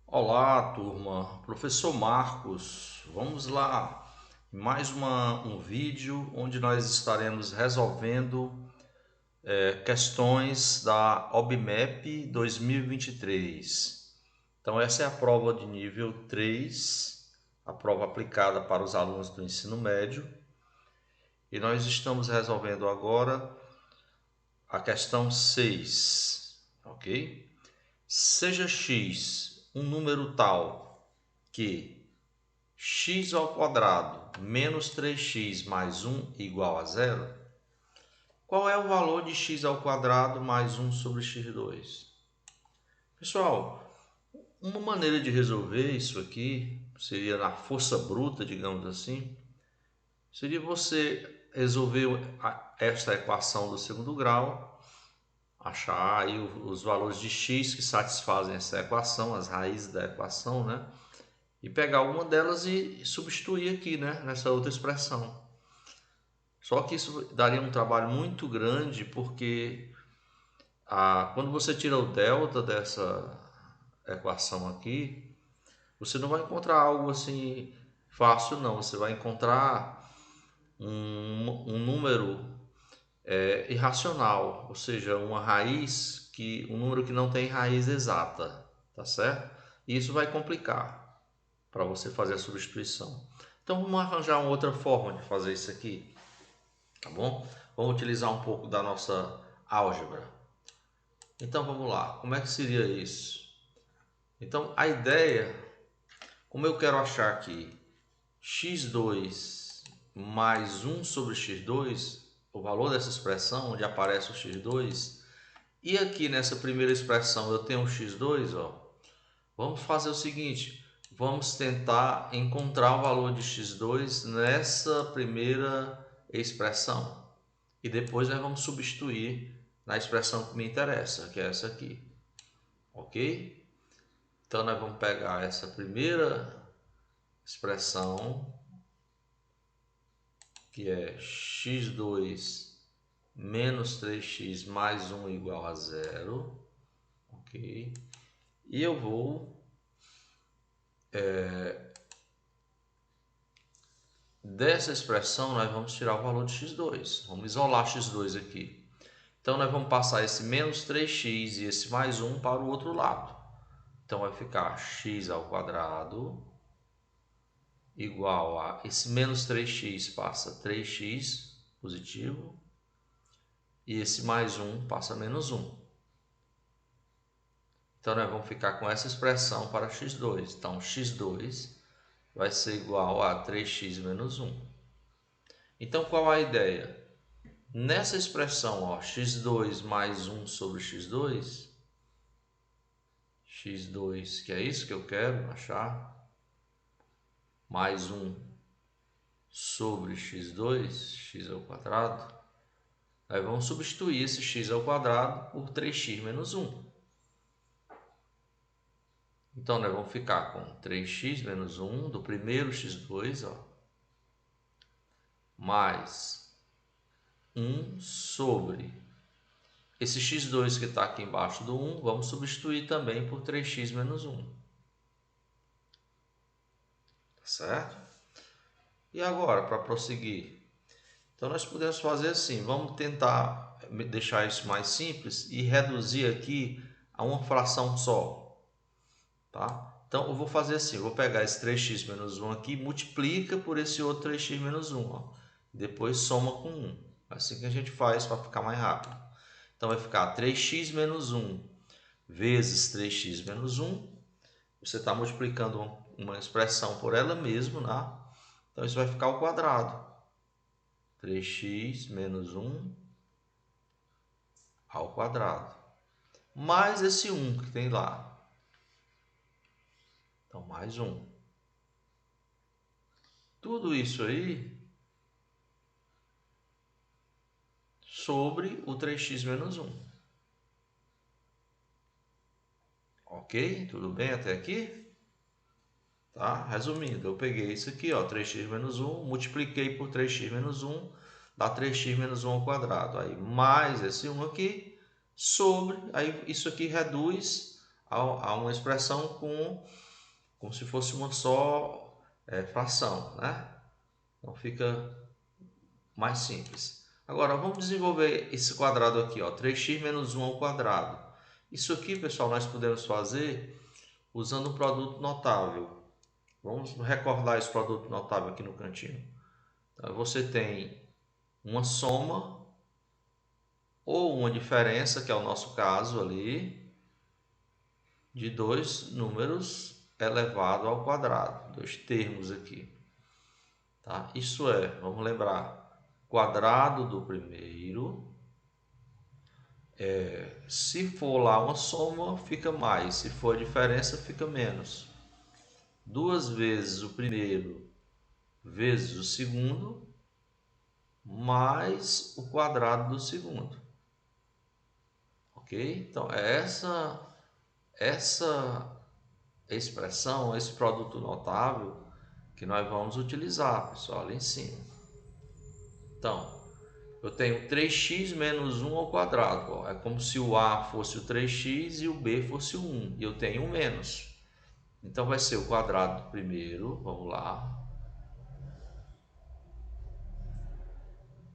Olá, turma. Professor Marcos, vamos lá. Mais um vídeo onde nós estaremos resolvendo questões da OBMEP 2023. Então, essa é a prova de nível 3, a prova aplicada para os alunos do ensino médio. E nós estamos resolvendo agora a questão 6, ok? Seja x um número tal que x ao quadrado menos 3x mais 1 igual a zero. Qual é o valor de x ao quadrado mais 1 sobre x2? Pessoal, uma maneira de resolver isso aqui seria na força bruta, digamos assim, seria você resolver esta equação do segundo grau, achar aí os valores de x que satisfazem essa equação, as raízes da equação, né? E pegar uma delas e substituir aqui, né, nessa outra expressão. Só que isso daria um trabalho muito grande, porque quando você tira o delta dessa equação aqui, você não vai encontrar algo assim fácil, não. Você vai encontrar um número irracional, ou seja, uma raiz, um número que não tem raiz exata, tá certo? E isso vai complicar para você fazer a substituição. Então vamos arranjar uma outra forma de fazer isso aqui, tá bom? Vamos utilizar um pouco da nossa álgebra. Então vamos lá, como é que seria isso? Então a ideia, como eu quero achar aqui x2 mais 1 sobre x2, o valor dessa expressão onde aparece o x2, e aqui nessa primeira expressão eu tenho o x2, ó, vamos fazer o seguinte, vamos tentar encontrar o valor de x2 nessa primeira expressão. E depois nós vamos substituir na expressão que me interessa, que é essa aqui. Ok? Então nós vamos pegar essa primeira expressão, que é x2 menos 3x mais 1 igual a zero. Ok? E eu vou dessa expressão nós vamos tirar o valor de x2. Vamos isolar x2 aqui. Então nós vamos passar esse menos 3x e esse mais 1 para o outro lado. Então vai ficar x ao quadrado igual a esse menos 3x passa 3x positivo e esse mais 1 passa menos 1. Então nós vamos ficar com essa expressão para x2. Então x2 vai ser igual a 3x menos 1. Então qual a ideia? Nessa expressão, ó, x2 mais 1 sobre x2, x2, que é isso que eu quero achar, mais 1 sobre x2, x ao quadrado, aí vamos substituir esse x ao quadrado por 3x menos 1. Então, nós vamos ficar com 3x menos 1 do primeiro x2, ó, mais 1 sobre esse x2 que está aqui embaixo do 1, vamos substituir também por 3x menos 1. Tá certo? E agora, para prosseguir, então nós podemos fazer assim, vamos tentar deixar isso mais simples e reduzir aqui a uma fração só, tá? Então eu vou fazer assim, eu vou pegar esse 3x menos 1 aqui, multiplica por esse outro 3x menos 1, ó, depois soma com 1, assim que a gente faz para ficar mais rápido. Então vai ficar 3x menos 1 vezes 3x menos 1, você está multiplicando uma expressão por ela mesmo, né? Então isso vai ficar ao quadrado. 3x menos 1 ao quadrado. Mais esse 1 que tem lá. Então, mais 1. Tudo isso aí sobre o 3x menos 1. Ok? Tudo bem até aqui? Tá? Resumindo, eu peguei isso aqui, ó, 3x menos 1, multipliquei por 3x menos 1, dá 3x menos 1 ao quadrado. Aí mais esse 1 aqui, sobre, aí isso aqui reduz a uma expressão como se fosse uma só fração, né? Então fica mais simples. Agora vamos desenvolver esse quadrado aqui, ó, 3x menos 1 ao quadrado. Isso aqui, pessoal, nós podemos fazer usando um produto notável. Vamos recordar esse produto notável aqui no cantinho. Então, você tem uma soma ou uma diferença, que é o nosso caso ali, de dois números elevado ao quadrado, dois termos aqui. Tá? Isso é, vamos lembrar, quadrado do primeiro. Se for lá uma soma, fica mais. Se for a diferença, fica menos. 2 vezes o primeiro vezes o segundo, mais o quadrado do segundo. Ok? Então, essa expressão, esse produto notável que nós vamos utilizar, pessoal, ali em cima. Então, eu tenho 3x menos 1 ao quadrado. Ó. É como se o A fosse o 3x e o B fosse o 1. E eu tenho um menos. Então, vai ser o quadrado do primeiro. Vamos lá.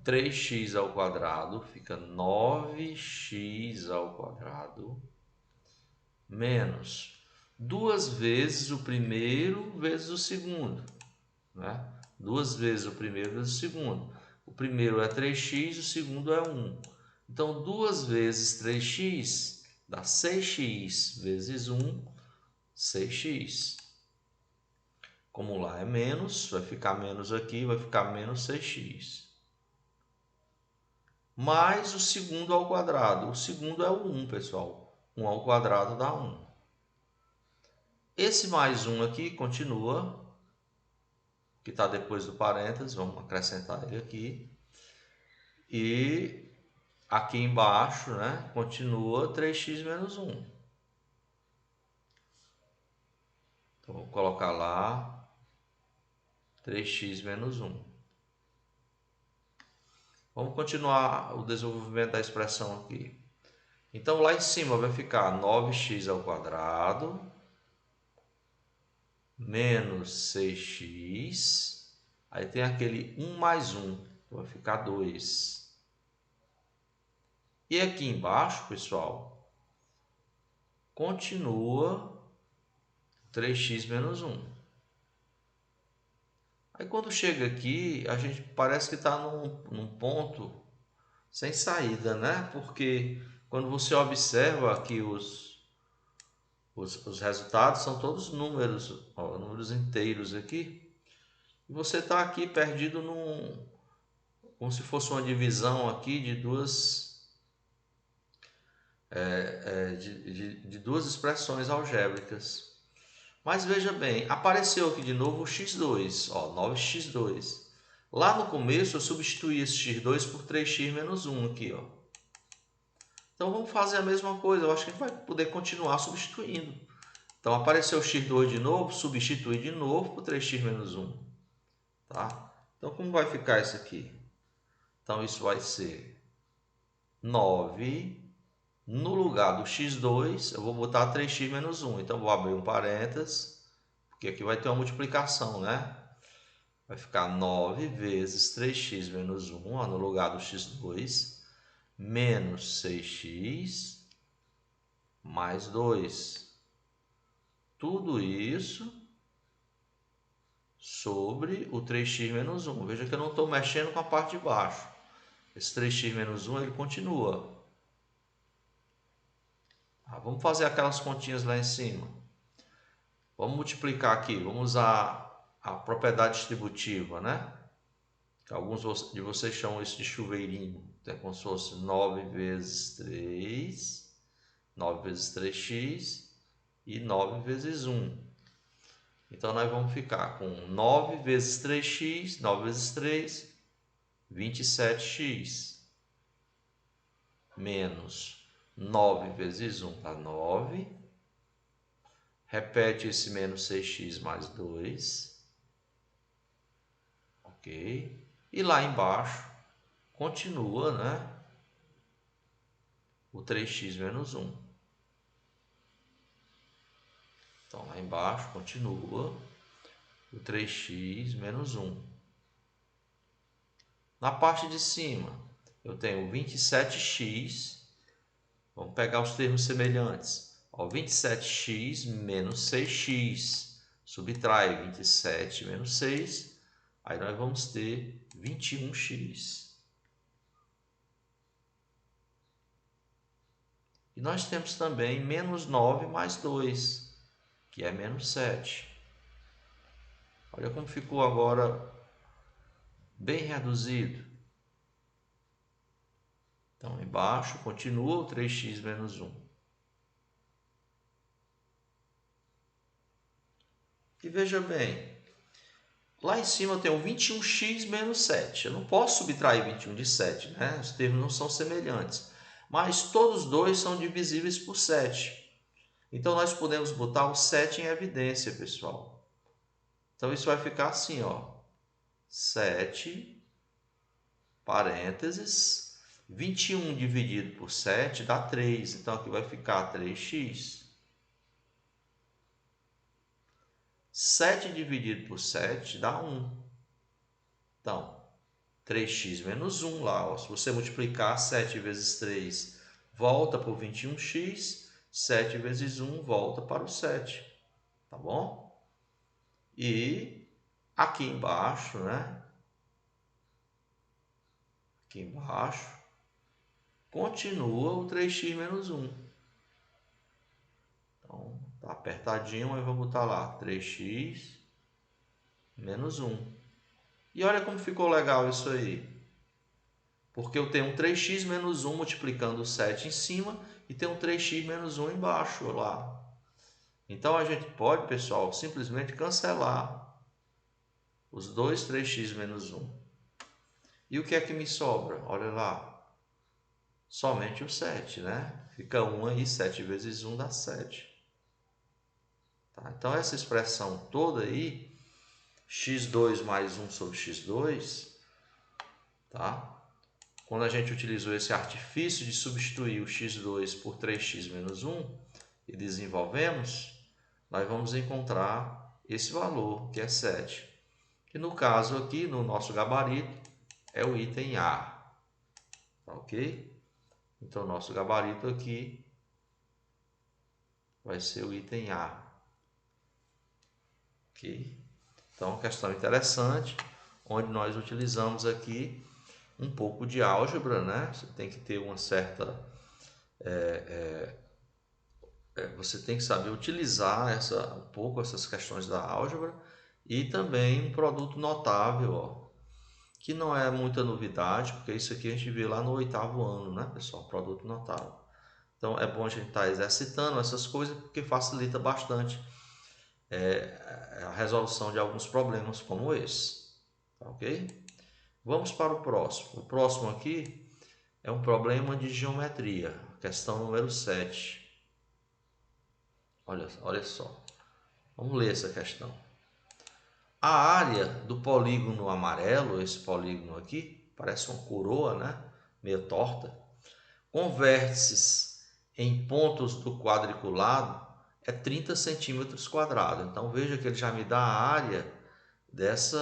3x ao quadrado fica 9x ao quadrado menos 2 vezes o primeiro vezes o segundo, né? 2 vezes o primeiro vezes o segundo. O primeiro é 3x, o segundo é 1. Então, 2 vezes 3x dá 6x vezes 1, 6x. Como lá é menos, vai ficar menos aqui, vai ficar menos 6x. Mais o segundo ao quadrado. O segundo é o 1, pessoal. 1 ao quadrado dá 1. Esse mais 1 aqui continua, que está depois do parênteses, vamos acrescentar ele aqui. E aqui embaixo, né, continua 3x menos 1. Então, vou colocar lá 3x menos 1. Vamos continuar o desenvolvimento da expressão aqui. Então, lá em cima vai ficar 9x ao quadrado menos 6x. Aí tem aquele 1 mais 1, vai ficar 2. E aqui embaixo, pessoal, continua 3x menos 1. Aí quando chega aqui, a gente parece que está num ponto sem saída, né? Porque quando você observa aqui os resultados, são todos números, ó, números inteiros aqui. E você está aqui perdido como se fosse uma divisão aqui de duas expressões algébricas. Mas veja bem, apareceu aqui de novo o x2, ó, 9x2. Lá no começo eu substituí esse x2 por 3x menos 1 aqui, ó. Então vamos fazer a mesma coisa, eu acho que a gente vai poder continuar substituindo. Então apareceu o x2 de novo, substitui de novo por 3x menos 1. Tá? Então como vai ficar isso aqui? Então isso vai ser 9, no lugar do x2 eu vou botar 3x menos 1. Então vou abrir um parênteses, porque aqui vai ter uma multiplicação, né? Vai ficar 9 vezes 3x menos 1, ó, no lugar do x2, menos 6x mais 2. Tudo isso sobre o 3x menos 1. Veja que eu não estou mexendo com a parte de baixo. Esse 3x menos 1 ele continua. Vamos fazer aquelas continhas lá em cima. Vamos multiplicar aqui. Vamos usar a propriedade distributiva, né? Que alguns de vocês chamam isso de chuveirinho. Então, é como se fosse 9 vezes 3, 9 vezes 3x e 9 vezes 1. Então, nós vamos ficar com 9 vezes 3x, 9 vezes 3, 27x, menos 9 vezes 1 dá 9. Repete esse menos 6x mais 2. Ok? E lá embaixo, continua, né? O 3x menos 1. Então, lá embaixo, continua o 3x menos 1. Na parte de cima, eu tenho 27x. Vamos pegar os termos semelhantes. 27x menos 6x. Subtrai 27 menos 6. Aí nós vamos ter 21x. E nós temos também menos 9 mais 2, que é menos 7. Olha como ficou agora bem reduzido. Então, embaixo continua o 3x menos 1. E veja bem, lá em cima eu tenho 21x menos 7. Eu não posso subtrair 21 de 7, né? Os termos não são semelhantes. Mas todos dois são divisíveis por 7. Então, nós podemos botar o 7 em evidência, pessoal. Então, isso vai ficar assim, ó. 7, parênteses, 21 dividido por 7 dá 3. Então, aqui vai ficar 3x. 7 dividido por 7 dá 1. Então, 3x menos 1 lá, ó. Se você multiplicar 7 vezes 3, volta para o 21x. 7 vezes 1 volta para o 7. Tá bom? E aqui embaixo, né? Aqui embaixo, continua o 3x menos 1. Então, tá apertadinho, mas vou botar lá 3x menos 1. E olha como ficou legal isso aí. Porque eu tenho um 3x menos 1 multiplicando o 7 em cima e tenho um 3x menos 1 embaixo lá. Então, a gente pode, pessoal, simplesmente cancelar os dois 3x menos 1. E o que é que me sobra? Olha lá. Somente o 7, né? Fica 1 aí, 7 vezes 1 dá 7. Tá? Então, essa expressão toda aí, x2 mais 1 sobre x2, tá? Quando a gente utilizou esse artifício de substituir o x2 por 3x menos 1 e desenvolvemos, nós vamos encontrar esse valor, que é 7. Que no caso aqui, no nosso gabarito, é o item A. Tá ok? Então, nosso gabarito aqui vai ser o item A. Ok? Então, questão interessante, onde nós utilizamos aqui um pouco de álgebra, né? Você tem que ter uma certa... você tem que saber utilizar um pouco essas questões da álgebra e também um produto notável, ó, que não é muita novidade, porque isso aqui a gente vê lá no 8º ano, né, pessoal? Produto notável. Então, é bom a gente estar exercitando essas coisas, porque facilita bastante a resolução de alguns problemas como esse. Tá ok? Vamos para o próximo. O próximo aqui é um problema de geometria, questão número 7. Olha só. Vamos ler essa questão. A área do polígono amarelo, esse polígono aqui, parece uma coroa, né? Meio torta, com vértices em pontos do quadriculado é 30 centímetros quadrados. Então veja que ele já me dá a área desse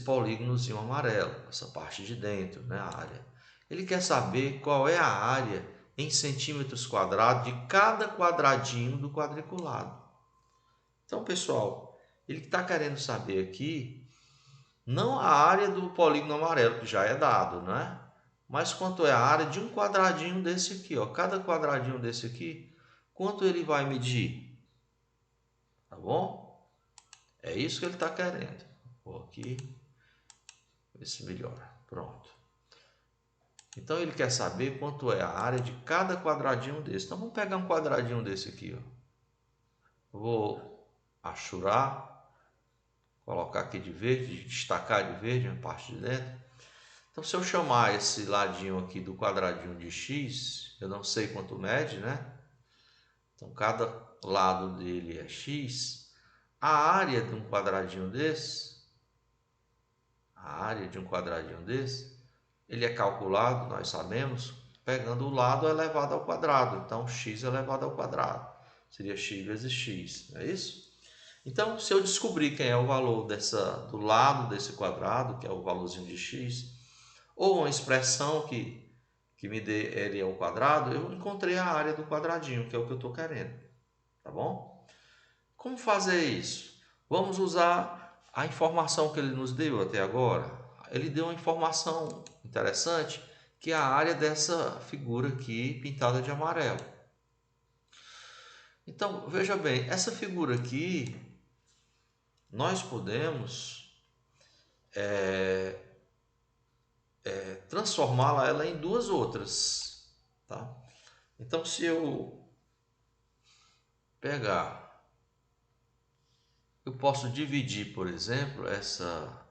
polígonozinho amarelo, essa parte de dentro, né? A área. Ele quer saber qual é a área em centímetros quadrados de cada quadradinho do quadriculado. Então, pessoal, ele está querendo saber aqui não a área do polígono amarelo, que já é dado, né? Mas quanto é a área de um quadradinho desse aqui, ó. Cada quadradinho desse aqui, quanto ele vai medir? Tá bom? É isso que ele está querendo. Vou aqui, ver se melhora. Pronto. Então ele quer saber quanto é a área de cada quadradinho desse. Então vamos pegar um quadradinho desse aqui, ó. Vou achurar. Colocar aqui de verde, destacar de verde a parte de dentro. Então, se eu chamar esse ladinho aqui do quadradinho de x, eu não sei quanto mede, né? Então, cada lado dele é x. A área de um quadradinho desse, ele é calculado, nós sabemos, pegando o lado elevado ao quadrado. Então, x elevado ao quadrado. Seria x vezes x, não é isso? Então, se eu descobrir quem é o valor do lado desse quadrado, que é o valorzinho de x, ou uma expressão que me dê L ao quadrado, eu encontrei a área do quadradinho, que é o que eu estou querendo, tá bom? Como fazer isso? Vamos usar a informação que ele nos deu até agora. Ele deu uma informação interessante, que é a área dessa figura aqui pintada de amarelo. Então, veja bem, essa figura aqui, nós podemos transformá-la ela em duas outras, tá? Então, se eu pegar, eu posso dividir, por exemplo, essa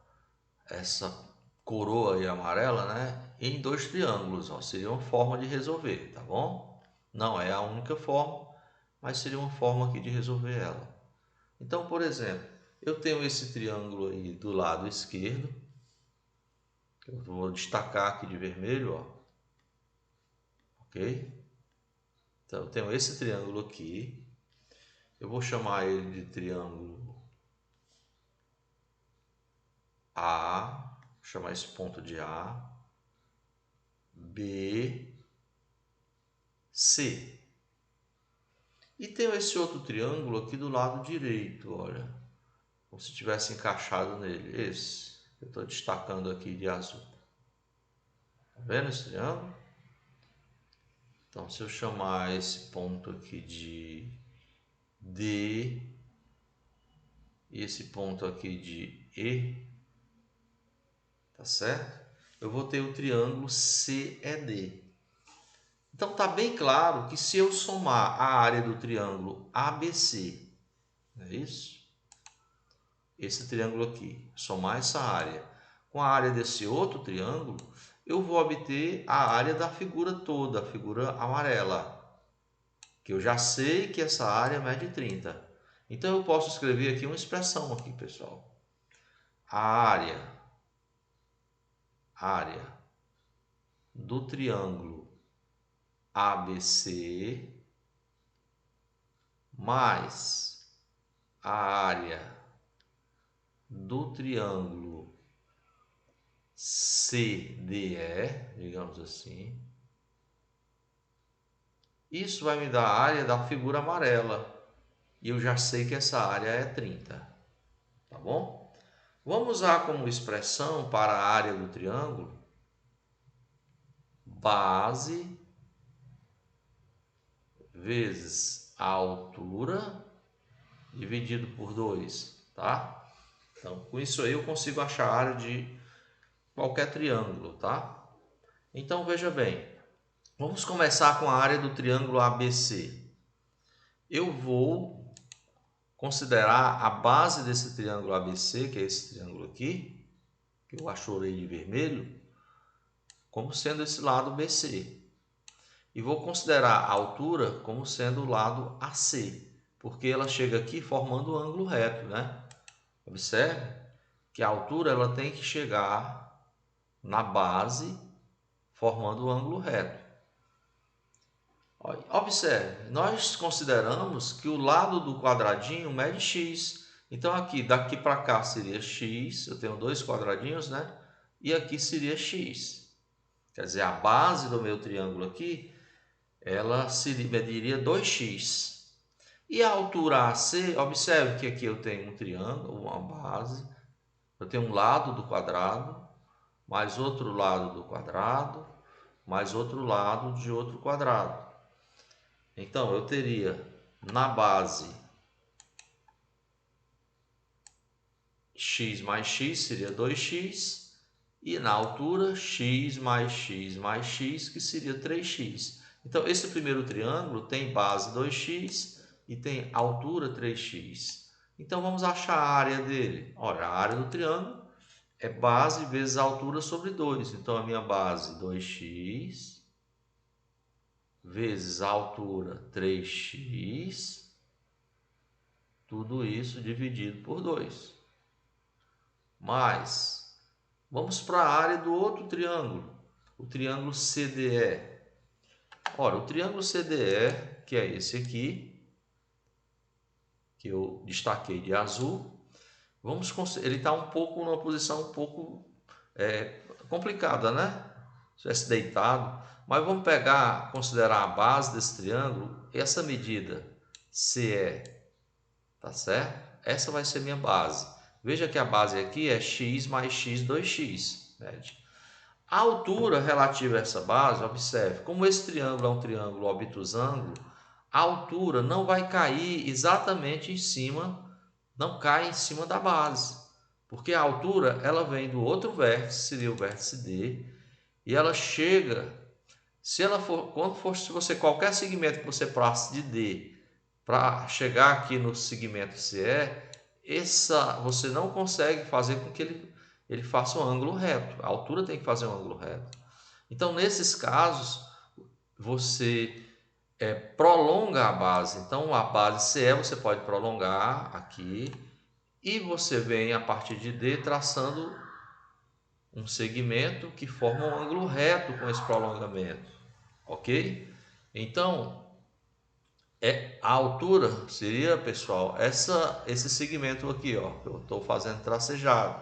coroa aí amarela, né, em dois triângulos, ó. Seria uma forma de resolver, tá bom? Não é a única forma, mas seria uma forma aqui de resolver ela. Então, por exemplo, eu tenho esse triângulo aí do lado esquerdo, que eu vou destacar aqui de vermelho, ó. Ok? Então, eu tenho esse triângulo aqui. Eu vou chamar ele de triângulo A. Vou chamar esse ponto de A. B. C. E tenho esse outro triângulo aqui do lado direito, olha. Como se tivesse encaixado nele. Esse. Eu estou destacando aqui de azul. Tá vendo esse triângulo? Então, se eu chamar esse ponto aqui de D e esse ponto aqui de E, tá certo? Eu vou ter o triângulo CED. Então tá bem claro que se eu somar a área do triângulo ABC, não é isso? Esse triângulo aqui, somar essa área com a área desse outro triângulo, eu vou obter a área da figura toda, a figura amarela, que eu já sei que essa área mede 30. Então eu posso escrever aqui uma expressão aqui, pessoal. A área do triângulo ABC mais a área do triângulo CDE, digamos assim. Isso vai me dar a área da figura amarela. E eu já sei que essa área é 30. Tá bom? Vamos usar como expressão para a área do triângulo base vezes a altura dividido por 2, tá? Então, com isso aí eu consigo achar a área de qualquer triângulo, tá? Então, veja bem, vamos começar com a área do triângulo ABC. Eu vou considerar a base desse triângulo ABC, que é esse triângulo aqui, que eu achorei de vermelho, como sendo esse lado BC. E vou considerar a altura como sendo o lado AC, porque ela chega aqui formando um ângulo reto, né? Observe que a altura ela tem que chegar na base formando um ângulo reto. Observe, nós consideramos que o lado do quadradinho mede x. Então aqui, daqui para cá seria x, eu tenho dois quadradinhos, né? E aqui seria x. Quer dizer, a base do meu triângulo aqui, ela mediria 2x. E a altura AC, observe que aqui eu tenho um triângulo, uma base, eu tenho um lado do quadrado, mais outro lado do quadrado, mais outro lado de outro quadrado. Então, eu teria na base x mais x seria 2x, e na altura x mais x mais x, que seria 3x. Então, esse primeiro triângulo tem base 2x e tem altura 3x. Então, vamos achar a área dele. Ora, a área do triângulo é base vezes altura sobre 2. Então, a minha base 2x vezes a altura 3x, tudo isso dividido por 2. Mas, vamos para a área do outro triângulo, o triângulo CDE. Ora, o triângulo CDE, que é esse aqui, que eu destaquei de azul. Ele está um pouco numa posição um pouco complicada, né? Se tivesse deitado. Mas vamos considerar a base desse triângulo, essa medida CE, tá certo? Essa vai ser minha base. Veja que a base aqui é x mais x, 2x. Mede. A altura relativa a essa base, observe, como esse triângulo é um triângulo obtusângulo, a altura não vai cair exatamente em cima, não cai em cima da base, porque a altura ela vem do outro vértice, seria o vértice D, e ela chega, se você qualquer segmento que você passe de D para chegar aqui no segmento CE, você não consegue fazer com que ele faça um ângulo reto. A altura tem que fazer um ângulo reto. Então, nesses casos, você prolonga a base. Então, a base CE você pode prolongar aqui e você vem a partir de D traçando um segmento que forma um ângulo reto com esse prolongamento, ok? Então, a altura seria, pessoal, esse segmento aqui, ó, que eu estou fazendo tracejado,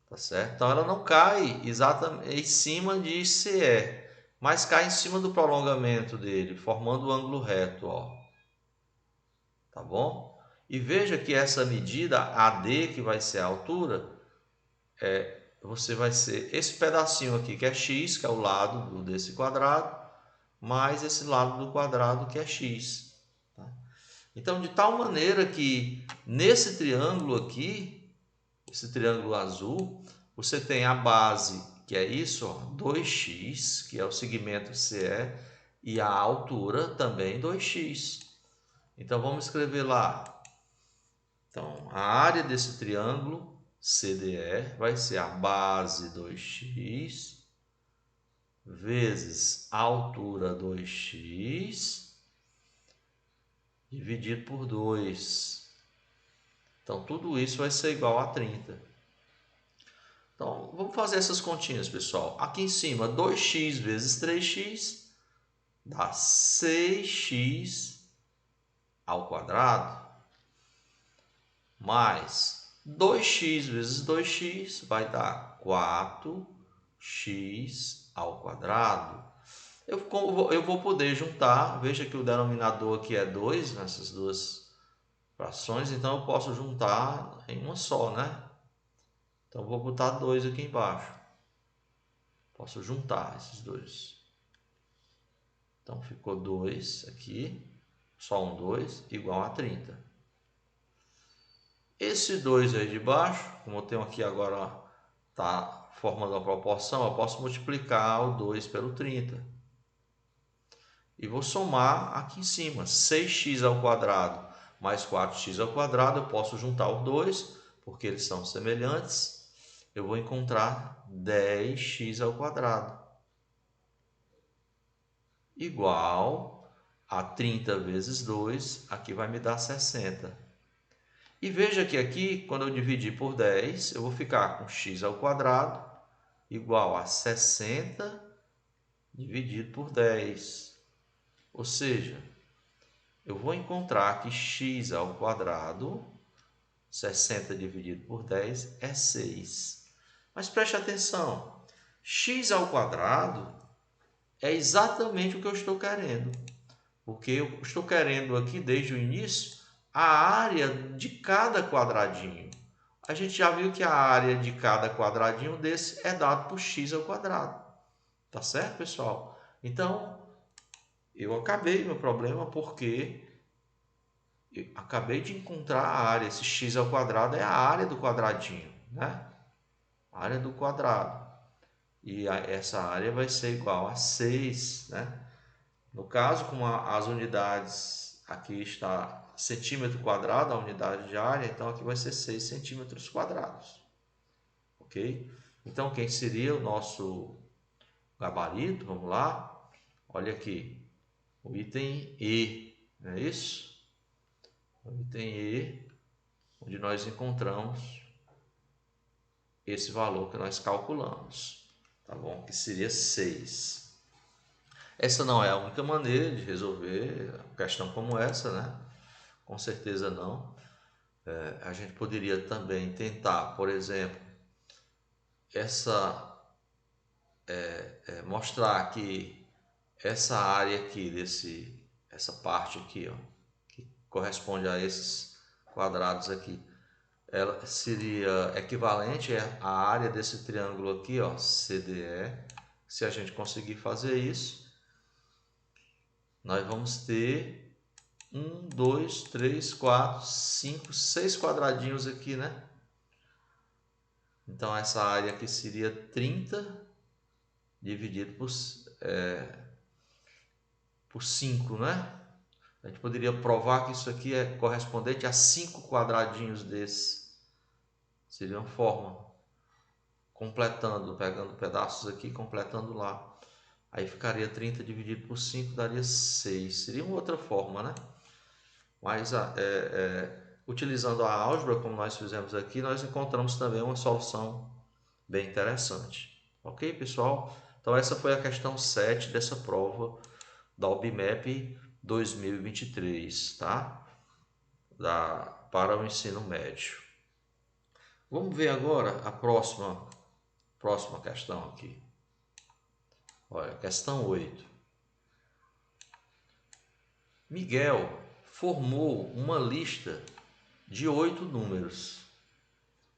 tá certo? Então, ela não cai exatamente em cima de CE, mas cai em cima do prolongamento dele, formando o ângulo reto, ó. Tá bom? E veja que essa medida AD, que vai ser a altura, você vai ser esse pedacinho aqui, que é x, que é o lado desse quadrado, mais esse lado do quadrado, que é x. Tá? Então, de tal maneira que nesse triângulo aqui, esse triângulo azul, você tem a base, que é isso, ó, 2x, que é o segmento CE, e a altura também 2x. Então, vamos escrever lá. Então, a área desse triângulo CDE vai ser a base 2x vezes a altura 2x dividido por 2. Então, tudo isso vai ser igual a 30. Então, vamos fazer essas continhas, pessoal. Aqui em cima, 2x vezes 3x dá 6x ao quadrado, mais 2x vezes 2x vai dar 4x ao quadrado. Eu vou poder juntar, veja que o denominador aqui é 2 nessas duas frações, então eu posso juntar em uma só, né? Então eu vou botar 2 aqui embaixo. Posso juntar esses dois. Então ficou 2 aqui, só um 2, igual a 30. Esse 2 aí de baixo, como eu tenho aqui agora, está formando a proporção, eu posso multiplicar o 2 pelo 30. E vou somar aqui em cima, 6x ao quadrado mais 4x ao quadrado, eu posso juntar os dois, porque eles são semelhantes. Eu vou encontrar 10x ao quadrado, igual a 30 vezes 2, aqui vai me dar 60. E veja que aqui, quando eu dividir por 10, eu vou ficar com x ao quadrado igual a 60 dividido por 10. Ou seja, eu vou encontrar que x ao quadrado, 60 dividido por 10, é 6. Mas preste atenção, x ao quadrado é exatamente o que eu estou querendo. Porque eu estou querendo aqui, desde o início, a área de cada quadradinho. A gente já viu que a área de cada quadradinho desse é dado por x ao quadrado. Tá certo, pessoal? Então, eu acabei meu problema porque eu acabei de encontrar a área. Esse x ao quadrado é a área do quadradinho, né? A área do quadrado. E essa área vai ser igual a 6, né? No caso, como as unidades, aqui está centímetro quadrado, a unidade de área, então aqui vai ser 6 centímetros quadrados. Ok? Então, quem seria o nosso gabarito? Vamos lá. Olha aqui, o item E, não é isso? O item E, onde nós encontramos esse valor que nós calculamos, tá bom? Que seria 6. Essa não é a única maneira de resolver uma questão como essa, né? Com certeza não. A gente poderia também tentar, por exemplo, mostrar que essa área aqui, essa parte aqui, ó, que corresponde a esses quadrados aqui, ela seria equivalente à área desse triângulo aqui, ó, CDE. Se a gente conseguir fazer isso, nós vamos ter 1, 2, 3, 4, 5, 6 quadradinhos aqui, né? Então essa área aqui seria 30 dividido por 5, né? A gente poderia provar que isso aqui é correspondente a 5 quadradinhos desses. Seria uma forma. Completando, pegando pedaços aqui, completando lá. Aí ficaria 30 dividido por 5, daria 6. Seria uma outra forma, né? Mas utilizando a álgebra, como nós fizemos aqui, nós encontramos também uma solução bem interessante. Ok, pessoal? Então essa foi a questão 7 dessa prova da OBMEP 2023, tá? Para o ensino médio. Vamos ver agora a próxima questão aqui. Olha, questão 8. Miguel formou uma lista de 8 números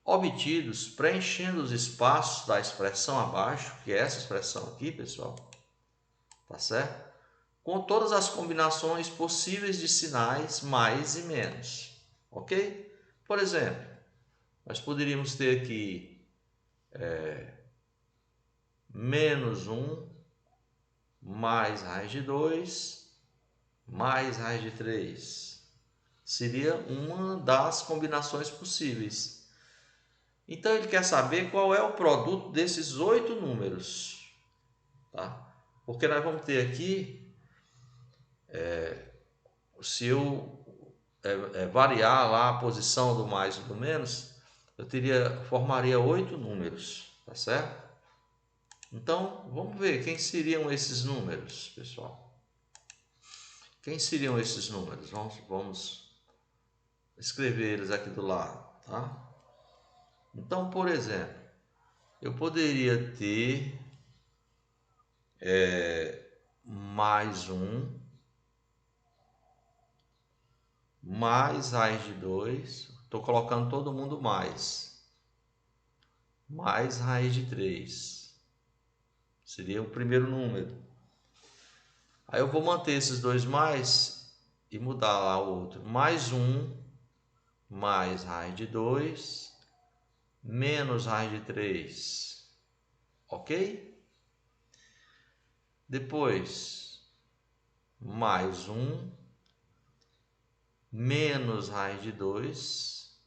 obtidos preenchendo os espaços da expressão abaixo, que é essa expressão aqui, pessoal, tá certo? Com todas as combinações possíveis de sinais mais e menos, ok? Por exemplo, nós poderíamos ter aqui menos 1 mais raiz de 2 mais raiz de 3. Seria uma das combinações possíveis. Então ele quer saber qual é o produto desses 8 números, tá? Porque nós vamos ter aqui, se eu variar lá a posição do mais e do menos, eu formaria 8 números, tá certo? Então vamos ver quem seriam esses números, pessoal. Quem seriam esses números? Vamos escrever eles aqui do lado, tá? Então, por exemplo, eu poderia ter mais 1 mais raiz de 2, estou colocando todo mundo mais raiz de 3, seria o primeiro número. Aí eu vou manter esses dois mais e mudar lá o outro, mais 1 mais raiz de 2 menos raiz de 3, ok? Depois, mais 1 menos raiz de 2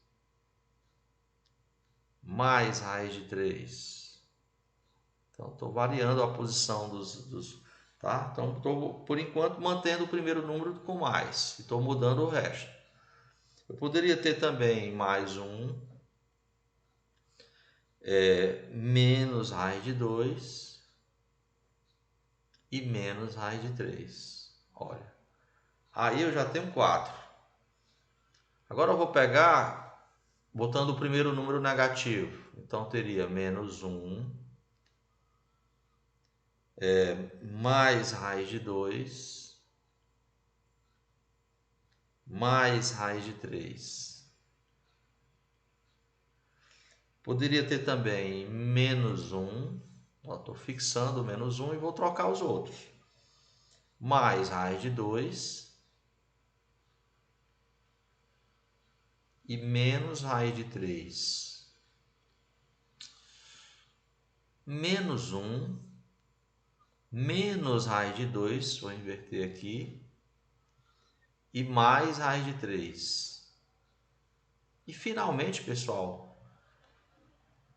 mais raiz de 3. Então, estou variando a posição tá? Então, estou, por enquanto, mantendo o primeiro número com mais. E estou mudando o resto. Eu poderia ter também mais 1 menos raiz de 2 e menos raiz de 3. Olha, aí eu já tenho 4. Agora eu vou pegar, botando o primeiro número negativo. Então, teria menos 1 mais raiz de 2 mais raiz de 3. Poderia ter também menos 1, estou fixando o menos 1 e vou trocar os outros. Mais raiz de 2 e menos raiz de 3. Menos 1, menos raiz de 2, vou inverter aqui, e mais raiz de 3. E finalmente, pessoal,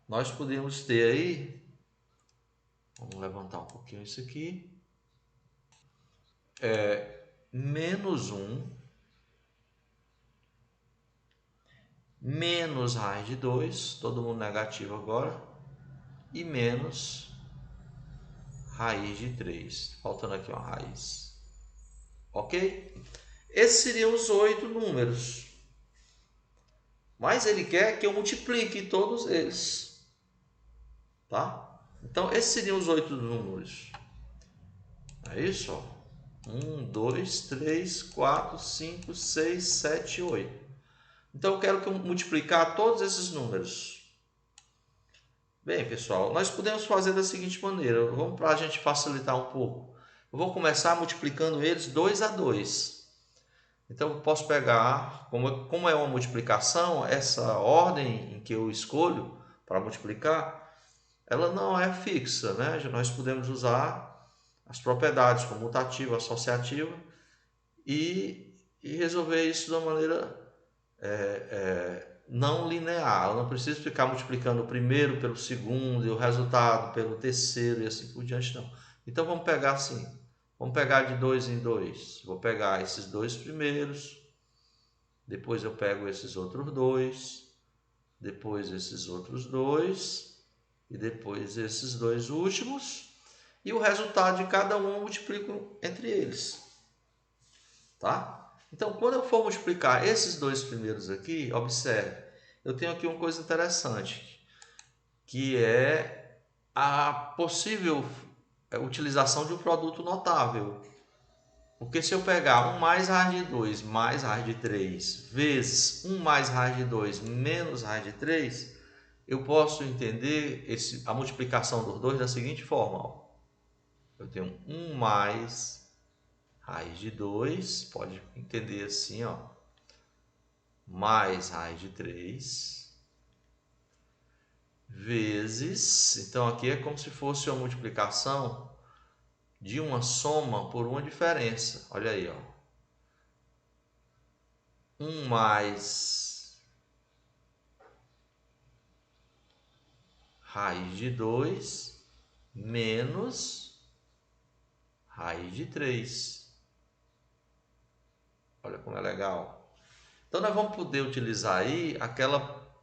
nós podemos ter aí, vamos levantar um pouquinho isso aqui, menos 1, menos raiz de 2, todo mundo negativo agora, e menos raiz de 3. Faltando aqui uma raiz. Ok? Esses seriam os 8 números. Mas ele quer que eu multiplique todos eles. Tá? Então, esses seriam os 8 números. É isso? Ó. 1, 2, 3, 4, 5, 6, 7, 8. Então, eu quero multiplicar todos esses números. Bem, pessoal, nós podemos fazer da seguinte maneira. Vamos para a gente facilitar um pouco. Eu vou começar multiplicando eles 2 a 2. Então, eu posso pegar, como é uma multiplicação, essa ordem em que eu escolho para multiplicar, ela não é fixa, né? Nós podemos usar as propriedades comutativa, associativa e resolver isso de uma maneira não linear. Eu não preciso ficar multiplicando o primeiro pelo segundo e o resultado pelo terceiro e assim por diante, não. Então, vamos pegar assim. Vamos pegar de 2 em 2. Vou pegar esses dois primeiros, depois eu pego esses outros dois, depois esses outros dois e depois esses dois últimos. E o resultado de cada um eu multiplico entre eles. Tá? Então, quando eu for multiplicar esses dois primeiros aqui, observe, eu tenho aqui uma coisa interessante, que é a possível utilização de um produto notável. Porque se eu pegar 1 mais raiz de 2 mais raiz de 3 vezes 1 mais raiz de 2 menos raiz de 3, eu posso entender a multiplicação dos dois da seguinte forma. Ó. Eu tenho 1 mais raiz de 2, pode entender assim, ó, mais raiz de 3, vezes, então aqui é como se fosse uma multiplicação de uma soma por uma diferença. Olha aí, ó. 1 mais raiz de 2 menos raiz de 3. Olha como é legal. Então, nós vamos poder utilizar aí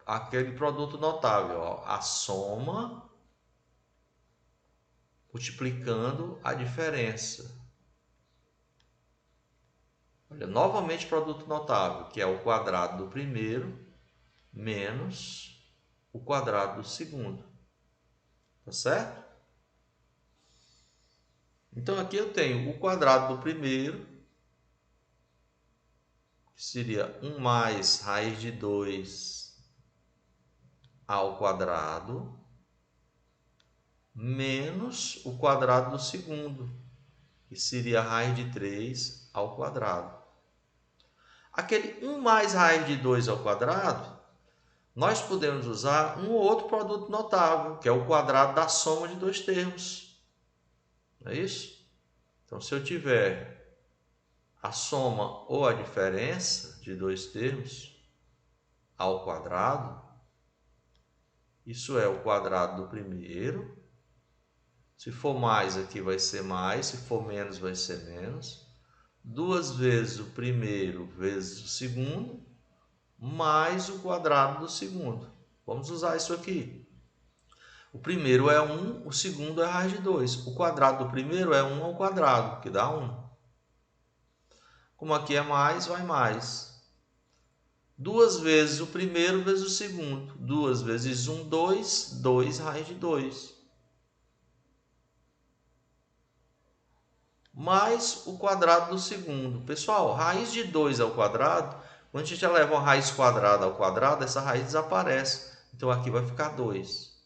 aquele produto notável, ó, a soma multiplicando a diferença. Olha, novamente produto notável, que é o quadrado do primeiro menos o quadrado do segundo. Tá certo? Então, aqui eu tenho o quadrado do primeiro, que seria 1 mais raiz de 2 ao quadrado, menos o quadrado do segundo, que seria raiz de 3 ao quadrado. Aquele 1 mais raiz de 2 ao quadrado, nós podemos usar um ou outro produto notável, que é o quadrado da soma de dois termos. Não é isso? Então, se eu tiver a soma ou a diferença de dois termos ao quadrado, isso é o quadrado do primeiro. Se for mais, aqui vai ser mais. Se for menos, vai ser menos. 2 vezes o primeiro vezes o segundo, mais o quadrado do segundo. Vamos usar isso aqui. O primeiro é 1, o segundo é raiz de 2. O quadrado do primeiro é 1 ao quadrado, que dá 1. Como aqui é mais, vai mais. 2 vezes o primeiro vezes o segundo. 2 vezes 1, 2. 2 raiz de 2. Mais o quadrado do segundo. Pessoal, raiz de 2 ao quadrado, quando a gente leva uma raiz quadrada ao quadrado, essa raiz desaparece. Então, aqui vai ficar 2.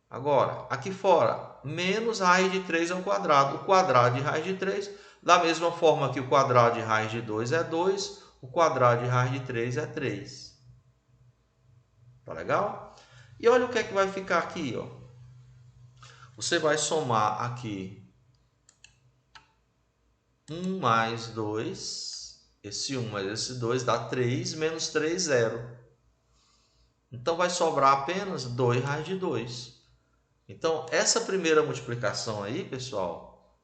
Agora, aqui fora, menos raiz de 3 ao quadrado. O quadrado de raiz de 3, da mesma forma que o quadrado de raiz de 2 é 2, o quadrado de raiz de 3 é 3. Tá legal? E olha o que é que vai ficar aqui, ó. Você vai somar aqui 1 mais 2, esse 1 mais esse 2 dá 3, menos 3, 0. Então, vai sobrar apenas 2 raiz de 2. Então, essa primeira multiplicação aí, pessoal,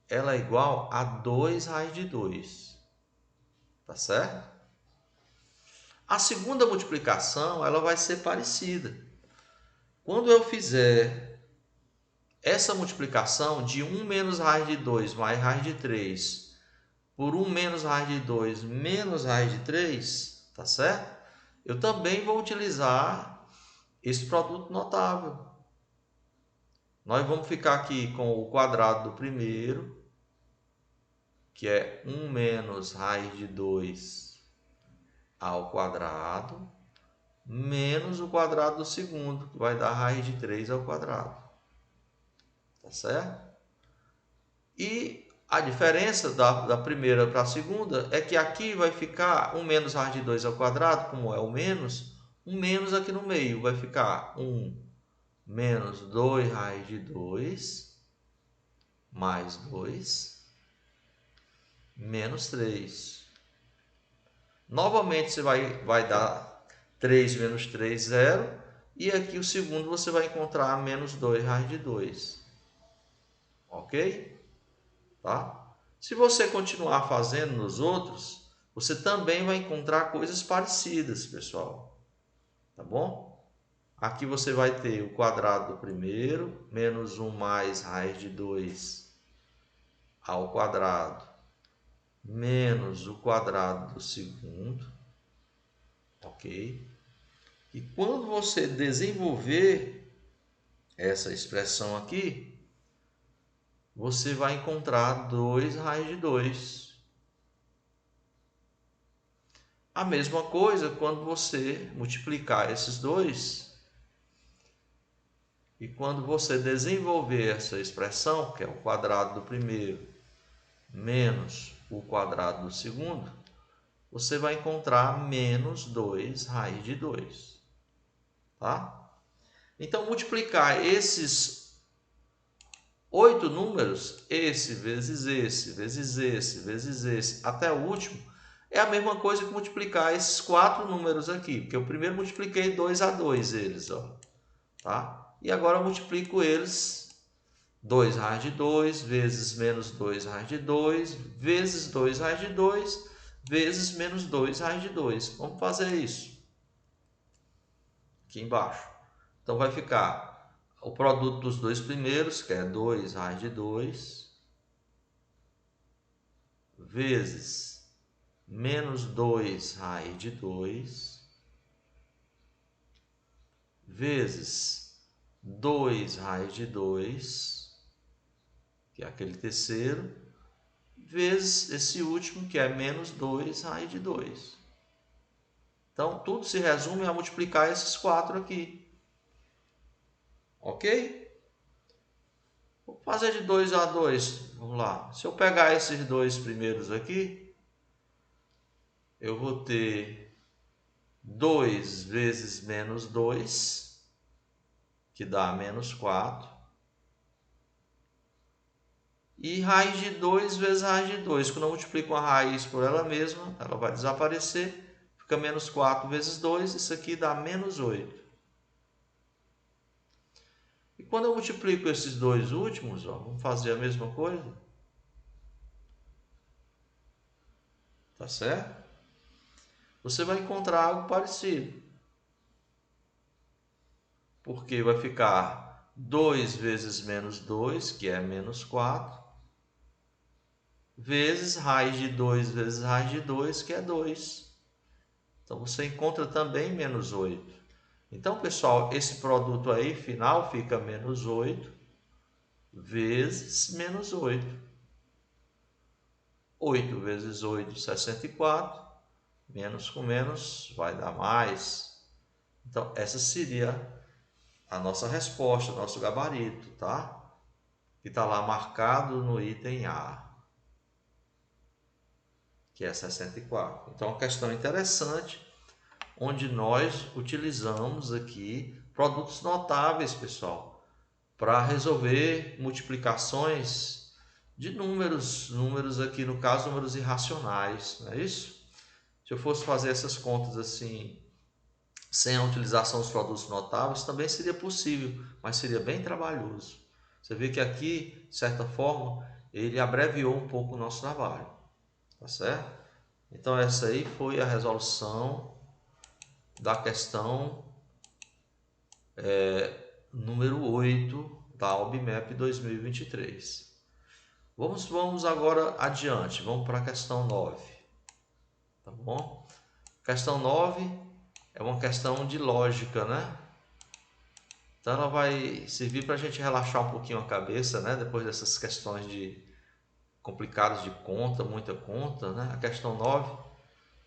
ela é igual a 2 raiz de 2. Tá certo? A segunda multiplicação, ela vai ser parecida. Quando eu fizer essa multiplicação de 1 menos raiz de 2 mais raiz de 3 por 1 menos raiz de 2 menos raiz de 3, tá certo? Eu também vou utilizar esse produto notável. Nós vamos ficar aqui com o quadrado do primeiro, que é 1 menos raiz de 2 ao quadrado, menos o quadrado do segundo, que vai dar raiz de 3 ao quadrado. Tá certo? E a diferença da primeira para a segunda é que aqui vai ficar 1 menos raiz de 2 ao quadrado, como é o menos, um menos aqui no meio. Vai ficar 1 menos 2 raiz de 2 mais 2 menos 3. Novamente você vai dar 3 menos 3, 0. E aqui o segundo você vai encontrar menos 2 raiz de 2. Ok? Tá? Se você continuar fazendo nos outros, você também vai encontrar coisas parecidas, pessoal. Tá bom? Aqui você vai ter o quadrado do primeiro, menos 1 mais raiz de 2 ao quadrado, menos o quadrado do segundo. Ok? E quando você desenvolver essa expressão aqui, você vai encontrar 2 raiz de 2. A mesma coisa quando você multiplicar esses dois e quando você desenvolver essa expressão, que é o quadrado do primeiro menos o quadrado do segundo, você vai encontrar menos 2 raiz de 2. Tá? Então, multiplicar esses 8 números, esse vezes esse, vezes esse, vezes esse, até o último, é a mesma coisa que multiplicar esses 4 números aqui, porque eu primeiro multipliquei 2 a 2 eles, ó, tá? E agora eu multiplico eles 2 raiz de 2 vezes menos 2 raiz de 2 vezes 2 raiz de 2 vezes menos 2 raiz de 2. Vamos fazer isso aqui embaixo. Então vai ficar o produto dos dois primeiros, que é 2 raiz de 2 vezes menos 2 raiz de 2 vezes 2 raiz de 2, que é aquele terceiro, vezes esse último, que é menos 2 raiz de 2. Então, tudo se resume a multiplicar esses 4 aqui. Ok? Vou fazer de 2 a 2. Vamos lá. Se eu pegar esses dois primeiros aqui, eu vou ter 2 vezes menos 2, que dá menos 4. E raiz de 2 vezes raiz de 2. Quando eu multiplico uma raiz por ela mesma, ela vai desaparecer. Fica menos 4 vezes 2, isso aqui dá menos 8. E quando eu multiplico esses dois últimos, ó, vamos fazer a mesma coisa. Tá certo? Você vai encontrar algo parecido. Porque vai ficar 2 vezes menos 2, que é menos 4, vezes raiz de 2 vezes raiz de 2, que é 2. Então, você encontra também menos 8. Então, pessoal, esse produto aí, final, fica menos 8 vezes menos 8. 8 vezes 8, 64. Menos com menos vai dar mais. Então, essa seria a nossa resposta, nosso gabarito, tá? Que está lá marcado no item A, que é 64. Então, uma questão interessante, onde nós utilizamos aqui produtos notáveis, pessoal, para resolver multiplicações de números aqui, no caso, números irracionais, não é isso? Se eu fosse fazer essas contas assim, sem a utilização dos produtos notáveis, também seria possível, mas seria bem trabalhoso. Você vê que aqui, de certa forma, ele abreviou um pouco o nosso trabalho, tá certo? Então essa aí foi a resolução da questão número 8 da AUBMAP 2023. Vamos agora adiante, vamos para a questão 9, tá bom? Questão 9 é uma questão de lógica, né? Então ela vai servir para a gente relaxar um pouquinho a cabeça, né? Depois dessas questões complicadas de conta, muita conta, né? A questão 9,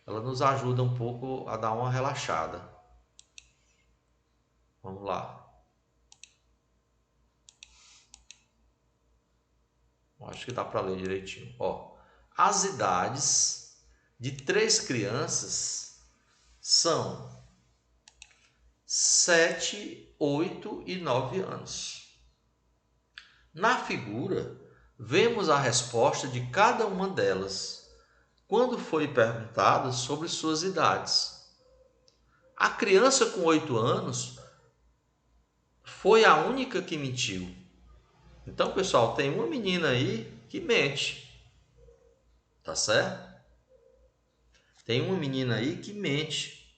ela nos ajuda um pouco a dar uma relaxada. Vamos lá. Acho que dá para ler direitinho. Ó, as idades de 3 crianças são 7, 8 e 9 anos. Na figura, vemos a resposta de cada uma delas quando foi perguntada sobre suas idades. A criança com 8 anos foi a única que mentiu. Então, pessoal, tem uma menina aí que mente, tá certo? Tem uma menina aí que mente,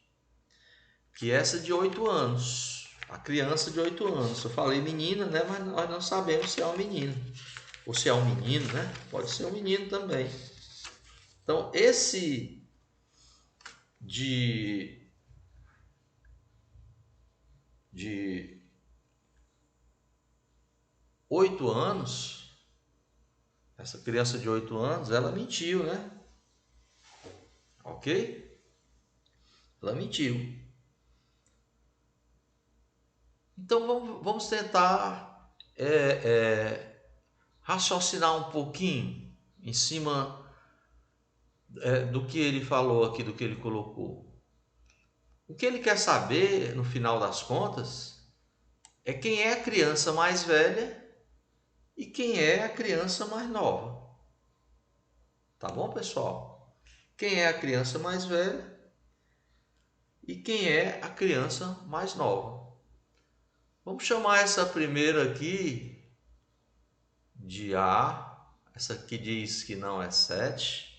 que é essa de 8 anos, a criança de 8 anos. Eu falei menina, né? Mas nós não sabemos se é uma menina ou se é um menino, né? Pode ser um menino também. Então, esse de 8 anos, essa criança de 8 anos, ela mentiu, né? Ok? Ela mentiu. Então vamos tentar raciocinar um pouquinho em cima do que ele falou aqui, do que ele colocou. O que ele quer saber, no final das contas, é quem é a criança mais velha e quem é a criança mais nova. Tá bom, pessoal? Quem é a criança mais velha e quem é a criança mais nova. Vamos chamar essa primeira aqui de A. Essa aqui diz que não é 7.